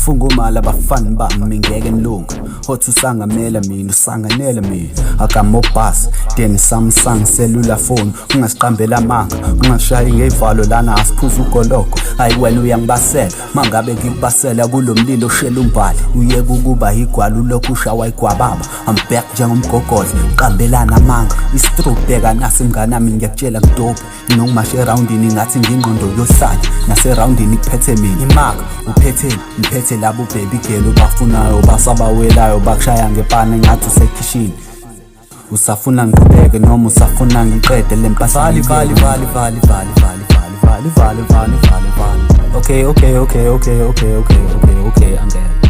Funga umali abafani bami ngeke nilunga. Othi usangamela mina usanganela mina. Akamobhasi then Samsung cellular phone. Ungasiqambela amanga ungashayi ngevalo lana asiphuza ugoloko. Hayi wena uyangibasela mangabe ngikubasela kulomlilo oshela umbali. Uyeke ukuba igwala ulokhu ushawa igwababa. I'm back njengomgogodla qambelana amanga. Istroke bheka nasi mnganami ngiyakutshela kudope. Nokumashe eroundini ngathi ngingqondo yohlala. Nase roundini kuphethe mina imaka uphethe ngiphethe labo baby girl bafunayo basabawelayo bakushaya ngepana ngathi usekishini. Usafuna ngiqhubeke noma usafuna ngiqede le mpahla? Vali. Okay, angeke.